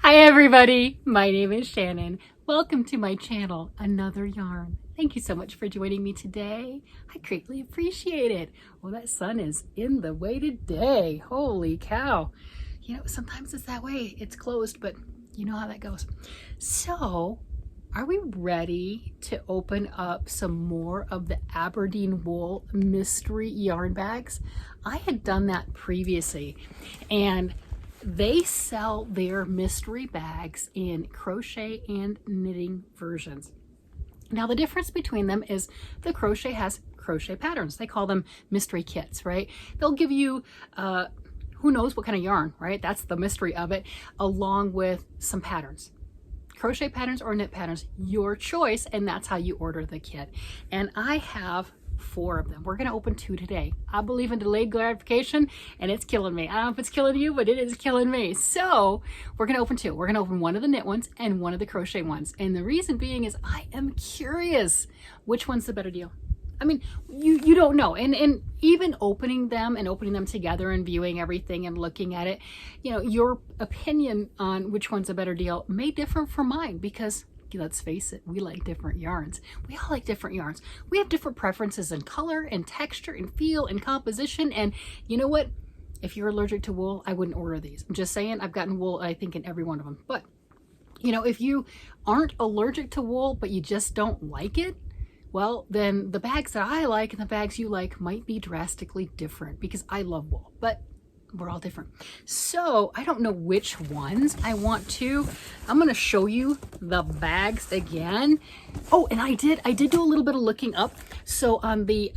Hi everybody, my name is Shannon. Welcome to my channel, Another Yarn. Thank you so much for joining me today. I greatly appreciate it. Well, that sun is in the way today. Holy cow. You know, sometimes it's that way. It's closed, but you know how that goes. So, are we ready to open up some more of the Aberdeen wool mystery yarn bags? I had done that previously, and they sell their mystery bags in crochet and knitting versions. Now the difference between them is the crochet has crochet patterns. They call them mystery kits, right? They'll give you who knows what kind of yarn, right? That's the mystery of it, along with some patterns. Crochet patterns or knit patterns, your choice, and that's how you order the kit. And I have 4 of them. We're going to open 2 today. I believe in delayed gratification, and it's killing me. I don't know if it's killing you, but it is killing me. So we're going to open 2. We're going to open one of the knit ones and one of the crochet ones. And the reason being is I am curious which one's the better deal. I mean, you don't know. And even opening them together and viewing everything and looking at it, you know, your opinion on which one's a better deal may differ from mine, because let's face it, we like different yarns. We all like different yarns. We have different preferences in color and texture and feel and composition. And you know what? If you're allergic to wool, I wouldn't order these. I'm just saying, I've gotten wool, I think, in every one of them. But, you know, if you aren't allergic to wool, but you just don't like it, well, then the bags that I like and the bags you like might be drastically different, because I love wool, but we're all different. So I don't know which ones I want to. I'm going to show you the bags again. Oh, and I did do a little bit of looking up. So on the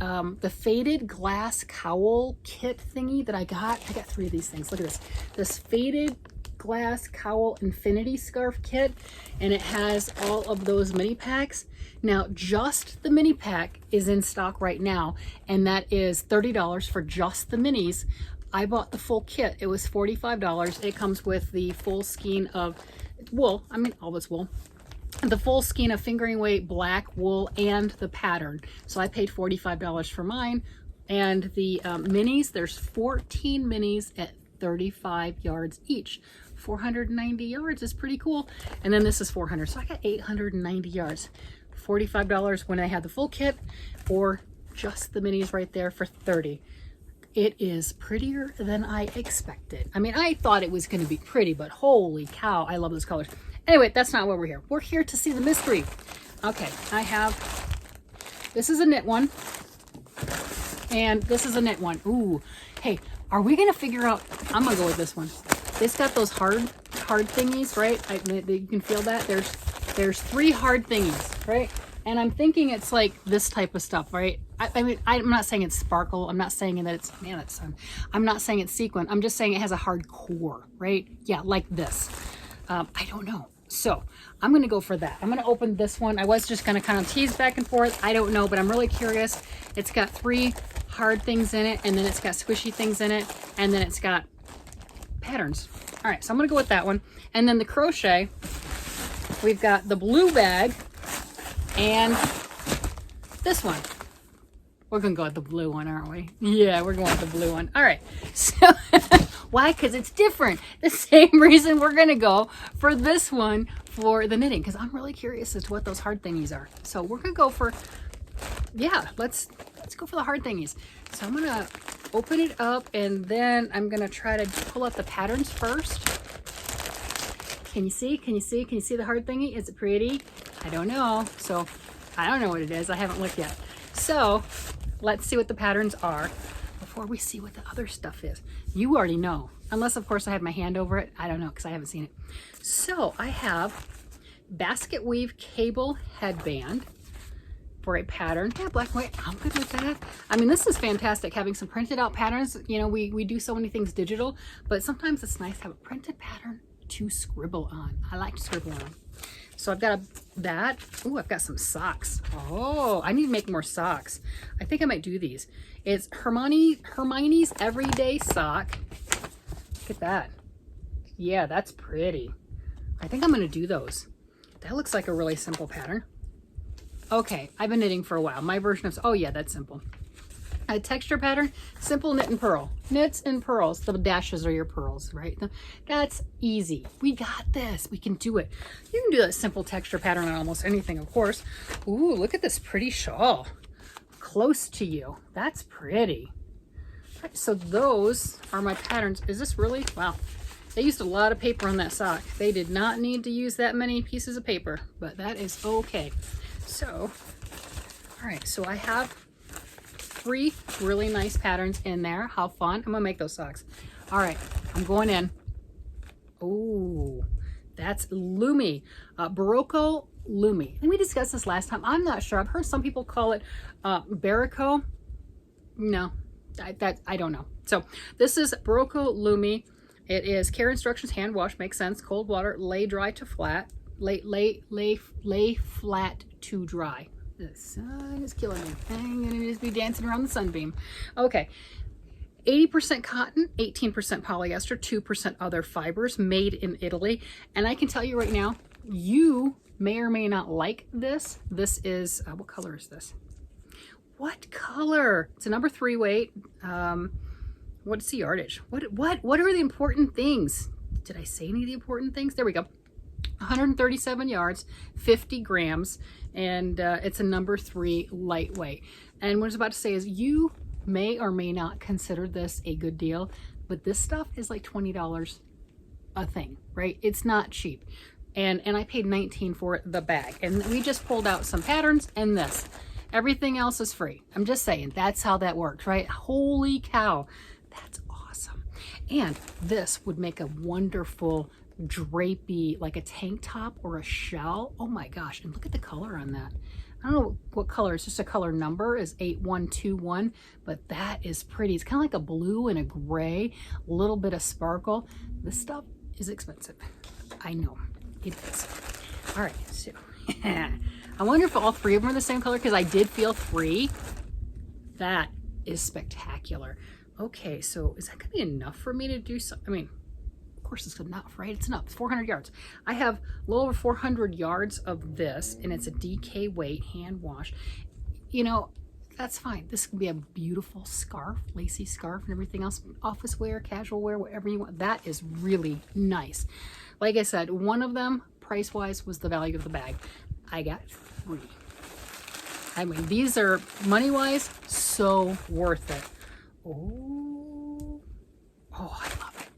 faded glass cowl kit thingy that I got 3 of these things. Look at this. This faded glass cowl infinity scarf kit, and it has all of those mini packs. Now just the mini pack is in stock right now, and that is $30 for just the minis. I bought the full kit. It was $45. It comes with the full skein of wool. I mean, all this wool. The full skein of fingering weight black wool and the pattern. So I paid $45 for mine. And the minis, there's 14 minis at 35 yards each. 490 yards is pretty cool. And then this is 400. So I got 890 yards. $45 when I had the full kit, or just the minis right there for $30. It is prettier than I expected. I mean, I thought it was going to be pretty, but holy cow, I love those colors. Anyway, that's not why we're here. We're here to see the mystery. Okay, I have, this is a knit one, and this is a knit one. Ooh, hey, are we going to figure out, I'm going to go with this one. It's got those hard thingies, right? You can feel that. There's 3 hard thingies, right? And I'm thinking it's like this type of stuff, right? I mean, I'm not saying it's sparkle. I'm not saying that it's, man, it's, I'm not saying it's sequin. I'm just saying it has a hard core, right? Yeah, like this. I don't know. So I'm going to go for that. I'm going to open this one. I was just going to kind of tease back and forth. I don't know, but I'm really curious. It's got 3 hard things in it, and then it's got squishy things in it, and then it's got patterns. All right, so I'm going to go with that one. And then the crochet, we've got the blue bag and this one. We're going to go with the blue one, aren't we? Yeah, we're going with the blue one. All right. So, why? Because it's different. The same reason we're going to go for this one for the knitting, because I'm really curious as to what those hard thingies are. So we're going to go for, yeah, let's go for the hard thingies. So I'm going to open it up, and then I'm going to try to pull out the patterns first. Can you see? Can you see? Can you see the hard thingy? Is it pretty? I don't know. So I don't know what it is. I haven't looked yet. So let's see what the patterns are before we see what the other stuff is. You already know, unless of course I had my hand over it. I don't know, because I haven't seen it. So I have basket weave cable headband for a pattern. Yeah, black and white. I'm good with that. I mean, this is fantastic, having some printed out patterns. You know, we do so many things digital, but sometimes it's nice to have a printed pattern to scribble on. I like to scribble on. So I've got that. Ooh, I've got some socks. Oh, I need to make more socks. I think I might do these. It's Hermione's Everyday Sock. Look at that. Yeah, that's pretty. I think I'm going to do those. That looks like a really simple pattern. Okay, I've been knitting for a while. My version of, oh yeah, that's simple. A texture pattern, simple knit and purl. Knits and purls. The dashes are your pearls, right? That's easy. We got this. We can do it. You can do that simple texture pattern on almost anything, of course. Ooh, look at this pretty shawl. Close to you. That's pretty. Right, so those are my patterns. Is this really? Wow. They used a lot of paper on that sock. They did not need to use that many pieces of paper, but that is okay. So, all right, so I have 3 really nice patterns in there. How fun. I'm gonna make those socks. All right, I'm going in. Oh, that's Lumi, Barocco Lumi. And we discussed this last time. I'm not sure. I've heard some people call it Barocco. No, I don't know. So this is Barocco Lumi. It is care instructions, hand wash, makes sense. Cold water, lay dry to flat, lay flat to dry. The sun is killing me. I'm gonna just be dancing around the sunbeam. Okay, 80% cotton, 18% polyester, 2% other fibers, made in Italy. And I can tell you right now, you may or may not like this. This is, what color is this? What color? It's a number 3 weight. What's the yardage? What are the important things? Did I say any of the important things? There we go. 137 yards, 50 grams, and it's a number 3 lightweight. And what I was about to say is you may or may not consider this a good deal, but this stuff is like $20 a thing, right? It's not cheap. And I paid $19 for the bag. And we just pulled out some patterns and this. Everything else is free. I'm just saying, that's how that works, right? Holy cow, that's awesome. And this would make a wonderful drapey, like a tank top or a shell. Oh my gosh, and look at the color on that. I don't know what color, it's just a color number is 8121, but that is pretty. It's kind of like a blue and a gray, a little bit of sparkle. This stuff is expensive. I know, it is. All right, so I wonder if all 3 of them are the same color because I did feel 3. That is spectacular. Okay, so is that gonna be enough for me to do something? I mean, of course it's enough, right? It's enough. It's 400 yards. I have a little over 400 yards of this, and it's a DK weight hand wash. You know, that's fine. This can be a beautiful scarf, lacy scarf, and everything else. Office wear, casual wear, whatever you want. That is really nice. Like I said, one of them, price-wise, was the value of the bag. I got 3. I mean, these are money-wise so worth it. Oh, I love it.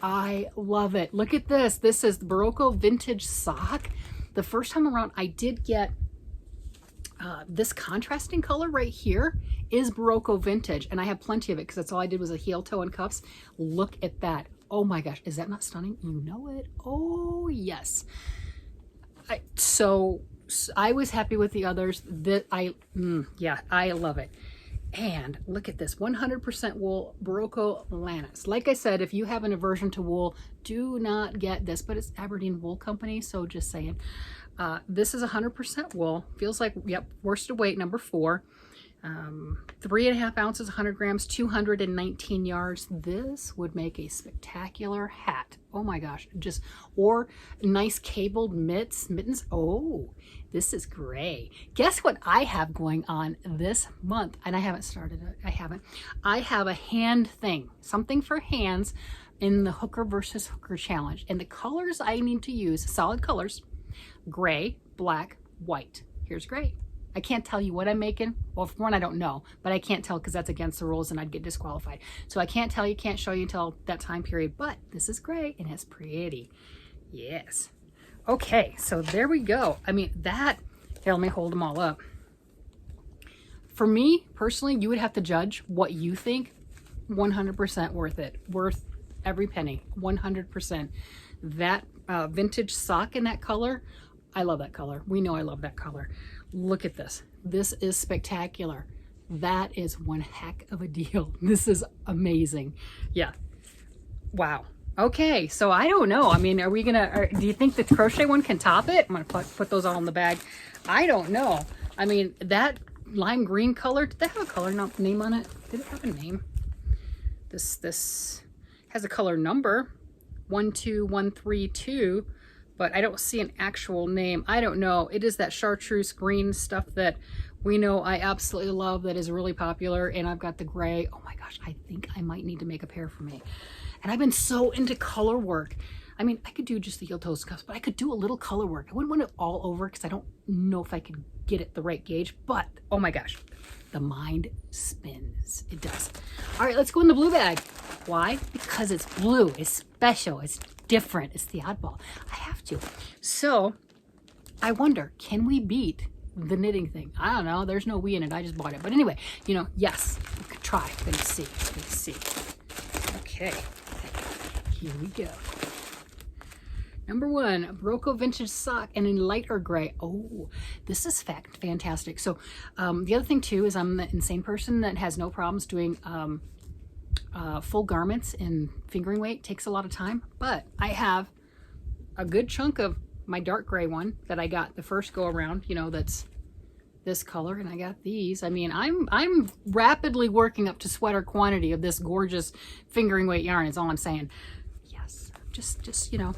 I love it. Look at this. This is the Barocco vintage sock. The first time around, I did get this contrasting color right here is Barocco vintage, and I have plenty of it because that's all I did was a heel, toe, and cuffs. Look at that. Oh my gosh, is that not stunning? You know it. Oh yes. So I was happy with the others. That yeah, I love it. And look at this, 100% wool Barocco Lannis. Like I said, if you have an aversion to wool, do not get this, but it's Aberdeen Wool Company, so just saying. This is 100% wool. Feels like, yep, worsted weight, number 4. 3.5 ounces, 100 grams, 219 yards. This would make a spectacular hat. Oh my gosh, just, or nice cabled mittens. Oh, this is gray. Guess what I have going on this month? And I haven't started it. I have a hand thing, something for hands in the Hooker versus Hooker challenge. And the colors I need to use, solid colors, gray, black, white. Here's gray. I can't tell you what I'm making. Well, for one, I don't know, but I can't tell because that's against the rules and I'd get disqualified. So I can't tell you, can't show you until that time period, but this is great and it's pretty. Yes. Okay, so there we go. I mean, that, here, let me hold them all up. For me, personally, you would have to judge what you think. 100% worth it. Worth every penny. 100%. That vintage sock in that color, I love that color. We know I love that color. Look at this. This is spectacular. That is one heck of a deal. This is amazing. Yeah. Wow. Okay, so I don't know. I mean, are we gonna, do you think the crochet one can top it? I'm gonna put those all in the bag. I don't know. I mean, that lime green color, did that have a color name on it? Did it have a name? This has a color number, 12132. But I don't see an actual name. I don't know. It is that chartreuse green stuff that We know I absolutely love that is really popular, and I've got the gray. Oh my gosh, I think I might need to make a pair for me. And I've been so into color work. I mean, I could do just the heel toe scuffs, but I could do a little color work. I wouldn't want it all over because I don't know if I could get it the right gauge, but oh my gosh, the mind spins. It does. All right, let's go in the blue bag. Why? Because it's blue, it's special, it's different, it's the oddball. I have to. So I wonder, can we beat the knitting thing? I don't know. There's no we in it. I just bought it. But anyway, you know, yes, we could try. Let's see. Let's see. Okay. Here we go. Number 1, Barocco vintage sock and in lighter gray. Oh, this is fantastic. So the other thing too is I'm the insane person that has no problems doing full garments in fingering weight. Takes a lot of time, but I have a good chunk of my dark gray one that I got the first go around, you know, that's this color, and I got these. I mean, I'm rapidly working up to sweater quantity of this gorgeous fingering weight yarn is all I'm saying. Yes, just you know,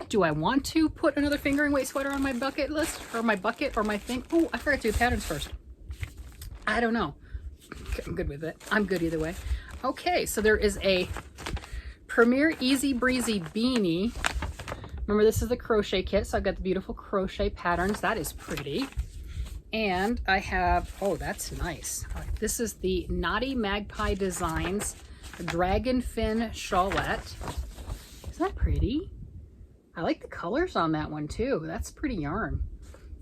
do I want to put another fingering weight sweater on my bucket list or my bucket or my thing? Oh, I forgot to do patterns first. I don't know. I'm good with it. I'm good either way. Okay, so there is a Premier Easy Breezy beanie. Remember, this is the crochet kit, so I've got the beautiful crochet patterns. That is pretty. And I have, oh, that's nice. All right, this is the Naughty Magpie Designs Dragon Fin Shawlette. Isn't that pretty? I like the colors on that one too. That's pretty yarn.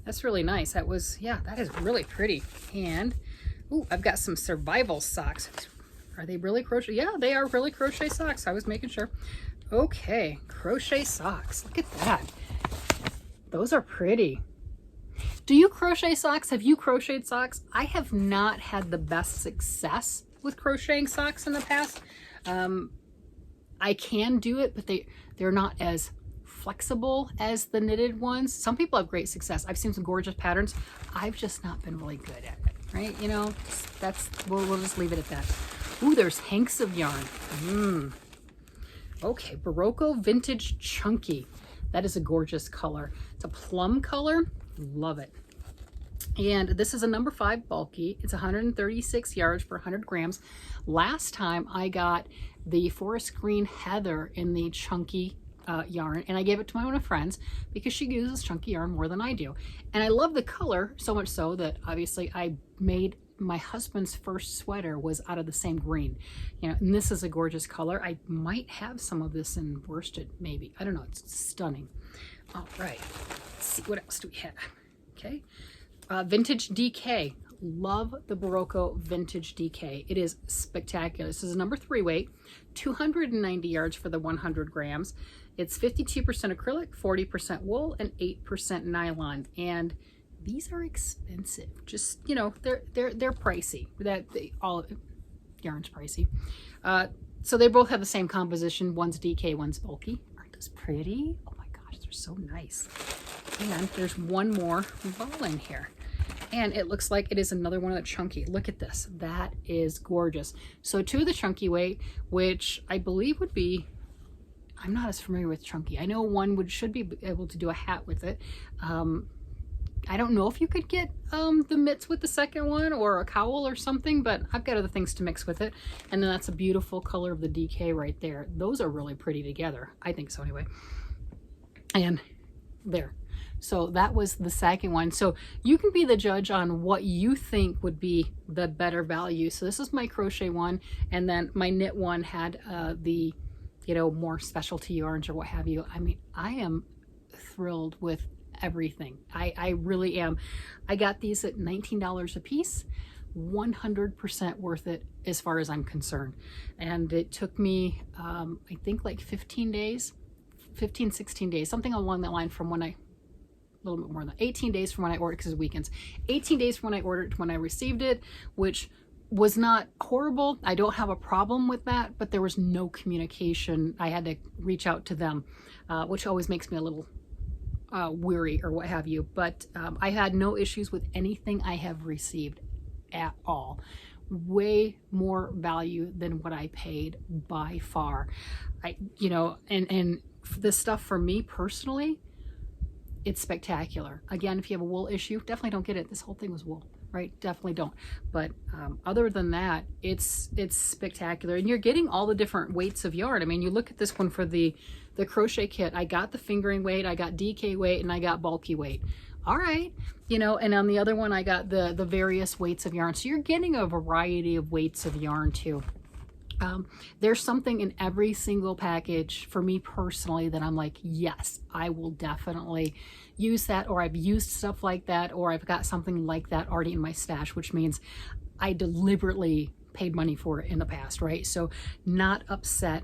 That's really nice. That was, yeah, that is really pretty. And, ooh, I've got some survival socks. Are they really crochet? Yeah, they are really crochet socks. I was making sure. Okay, crochet socks. Look at that. Those are pretty. Do you crochet socks? Have you crocheted socks? I have not had the best success with crocheting socks in the past. I can do it, but they're not as flexible as the knitted ones. Some people have great success. I've seen some gorgeous patterns. I've just not been really good at it, right? You know, that's, we'll just leave it at that. Ooh, there's hanks of yarn. Okay, Barocco Vintage Chunky. That is a gorgeous color. It's a plum color. Love it. And this is a number 5 bulky. It's 136 yards for 100 grams. Last time I got the forest green heather in the chunky yarn, and I gave it to one of my friends because she uses chunky yarn more than I do. And I love the color so much so that obviously I made my husband's first sweater was out of the same green, you know, and this is a gorgeous color. I might have some of this in worsted, maybe. I don't know. It's stunning. All right. Let's see, what else do we have? Okay. Vintage DK. Love the Barocco Vintage DK. It is spectacular. This is a number 3 weight, 290 yards for the 100 grams. It's 52% acrylic, 40% wool, and 8% nylon. And these are expensive. Just, you know, they're pricey. All yarn's pricey. So they both have the same composition. One's DK, one's bulky. Aren't those pretty? Oh my gosh, they're so nice. And there's one more ball in here. And it looks like it is another one of the chunky. Look at this. That is gorgeous. So 2 of the chunky weight, which I believe would be, I'm not as familiar with chunky. I know one should be able to do a hat with it. I don't know if you could get the mitts with the second one or a cowl or something, but I've got other things to mix with it. And then that's a beautiful color of the DK right there. Those are really pretty together. I think so anyway. And there. So that was the second one. So you can be the judge on what you think would be the better value. So this is my crochet one, and then my knit one had the, you know, more specialty yarns or what have you. I mean, I am thrilled with everything. I really am. I got these at $19 a piece. 100% worth it as far as I'm concerned. And it took me, I think like 15 days, 16 days, something along that line from when a little bit more than 18 days from when I ordered, because it's weekends, 18 days from when I ordered to when I received it, which was not horrible. I don't have a problem with that, but there was no communication. I had to reach out to them, which always makes me a little weary or what have you. But I had no issues with anything I have received at all. Way more value than what I paid by far. You know, and this stuff for me personally, it's spectacular. Again, if you have a wool issue, definitely don't get it. This whole thing was wool. right? Definitely don't. But other than that, it's spectacular. And you're getting all the different weights of yarn. I mean, you look at this one for the crochet kit. I got the fingering weight, I got DK weight, and I got bulky weight. All right, you know, and on the other one, I got the various weights of yarn. So you're getting a variety of weights of yarn too. There's something in every single package for me personally that I'm like, yes, I will definitely use that, or I've used stuff like that, or I've got something like that already in my stash, which means I deliberately paid money for it in the past, right? So not upset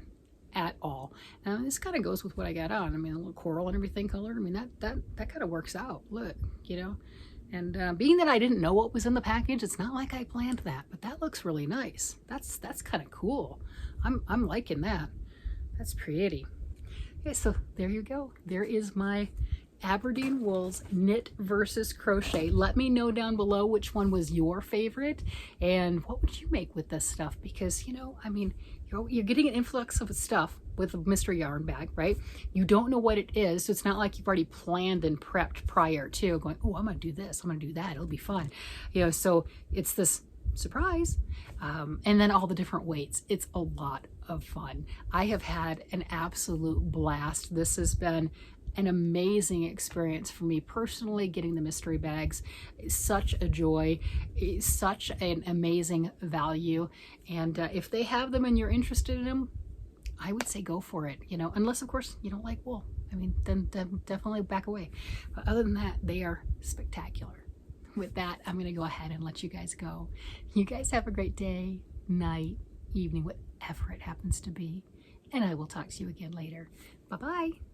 at all. Now this kind of goes with what I got on. I mean, a little coral and everything color. I mean, that kind of works out. Look, you know. And being that I didn't know what was in the package, it's not like I planned that, but that looks really nice. That's kind of cool. I'm liking that. That's pretty. Okay, so there you go. There is my Aberdeen Wools knit versus crochet. Let me know down below which one was your favorite and what would you make with this stuff, because, you know, I mean, you're getting an influx of stuff with a mystery yarn bag, right? You don't know what it is, so it's not like you've already planned and prepped prior to going, oh, I'm gonna do this, I'm gonna do that, it'll be fun, you know. So it's this surprise, and then all the different weights. It's a lot of fun. I have had an absolute blast. This has been an amazing experience for me personally. Getting the mystery bags is such a joy, such an amazing value, and if they have them and you're interested in them, I would say go for it, you know, unless of course you don't like wool. I mean, then definitely back away. But other than that, they are spectacular. With that, I'm going to go ahead and let you guys go. You guys have a great day, night, evening, whatever it happens to be, and I will talk to you again later. Bye-bye.